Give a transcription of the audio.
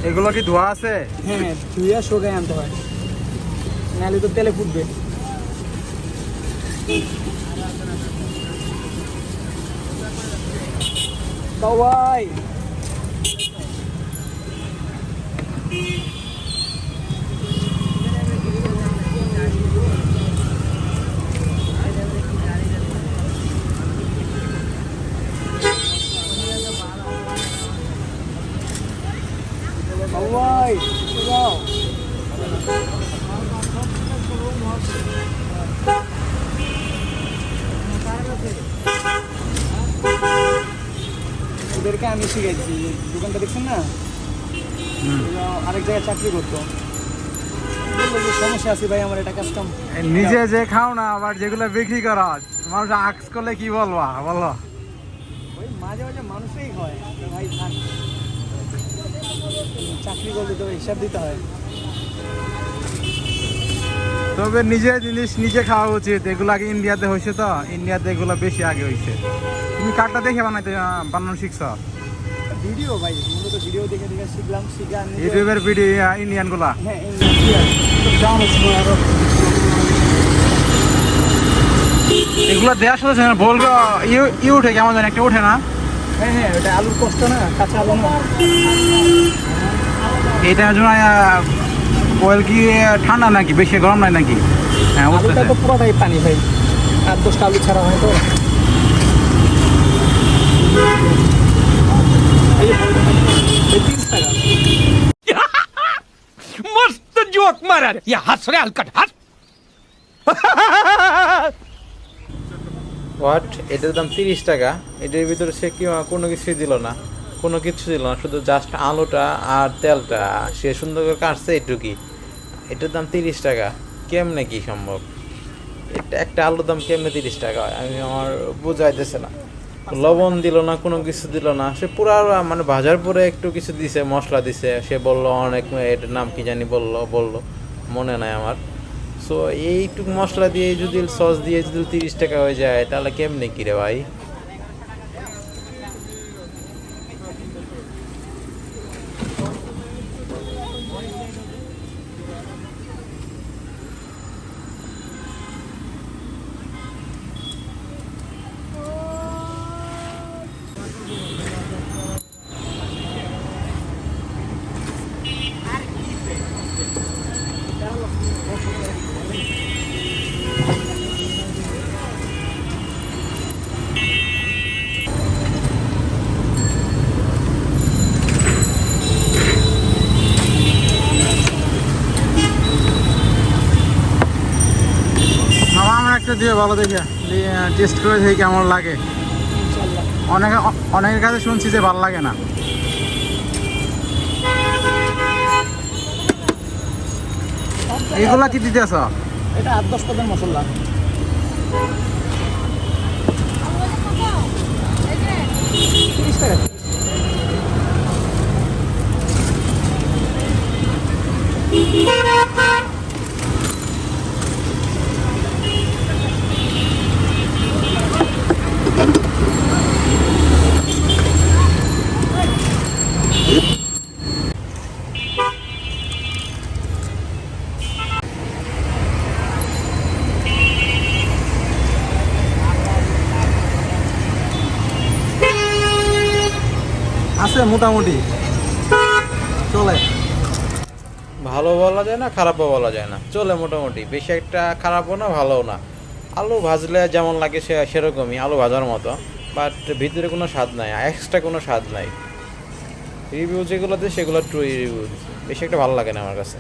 এগুলো কি ধোয়া আছে? হ্যাঁ, ধুইয়া শুকায় আনতে হয়, নাহলে তো তেলে ফুটবে। ভাই ভাই যাও। ওদেরকে আমি শিখাইছি, দোকানটা দেখছেন না, আরেক জায়গায় চাকরি করতো। সমস্যা আছে ভাই আমার, এটা কাস্টম। নিজে যে খাও না, আবার যেগুলো বিক্রি করো মানুষ আক্স করলে কি বলবা বলো? ওই মাঝে মাঝে মানুষই হয় ভাই, থাক, চাকরি করলে তো হিসাব দিতে হয়। তবে নিজের জিনিস নিজে খাওয়া উচিত। এগুলো আগে ইন্ডিয়াতে হয়েছে, তো ইন্ডিয়াতে এগুলো বেশি আগে হয়েছে। তুমি কাঠটা দেখে বানানো শিখছ? ভিডিও ভাই, মূলত ভিডিও দেখে দেখে শিখলাম, শিখা ইউটিউবের ভিডিও ইন্ডিয়ান গুলা। হ্যাঁ, এগুলো দেওয়ার সাথে সাথে বলবো ই উঠে, কেমন জানি একটা উঠে না? হ্যাঁ হ্যাঁ, ওটা আলুর কষ্ট না, কাঁচা আলু না। এটা জন্য বয়েল কি ঠান্ডা নাকি, বেশি গরম নাই নাকি? হ্যাঁ, আলুটা তো পুরোটাই পানি ভাই, 8-10টা আলু ছাড়া হয় তো। मस्त जोक मारा रे, या हंस रे हलकट हंस। হোয়াট? এটার দাম 30 টাকা। এটার ভিতরে সে কি কোনো কিছুই দিল না, কোনো কিছু দিল না, শুধু জাস্ট আলুটা আর তেলটা সে সুন্দর করে কাটছে এটুকুই। এটার দাম 30 টাকা। কেমনে কি সম্ভব? এটা একটা আলুর দাম কেমনে 30 টাকা হয়? আমি আমার বোঝাইতেছে না। লবণ দিল না, কোনো কিছু দিল না। সে পুরা মানে ভাজার পরে একটু কিছু দিছে, মশলা দিছে। সে বললো অনেক, এটার নাম কি জানি বললো মনে নাই আমার। সো এইটুকু মশলা দিয়ে যদি, সস দিয়ে যদি 30 টাকা হয়ে যায়, তাহলে কেমনে কি রে ভাই? আমার একটা দিয়ে ভালো দেখে টেস্ট করে দেখি কেমন লাগে। অনেকের কাছে শুনছি যে ভালো লাগে না। এগুলা কি দিতেছ? এটা 8-10 টাকার মশলা। আছে মোটামুটি চলে। ভালো বলা যায় না, খারাপও বলা যায় না, চলে মোটামুটি। বেশি একটা খারাপও না, ভালোও না। আলু ভাজলে যেমন লাগে সেরকমই, আলু ভাজার মতো। বাট ভিতরে কোনো স্বাদ নাই, এক্সট্রা কোনো স্বাদ নাই। রিভিউ যেগুলো দিয়ে সেগুলো ট্রু রিভিউ, বেশি একটা ভালো লাগে না আমার কাছে।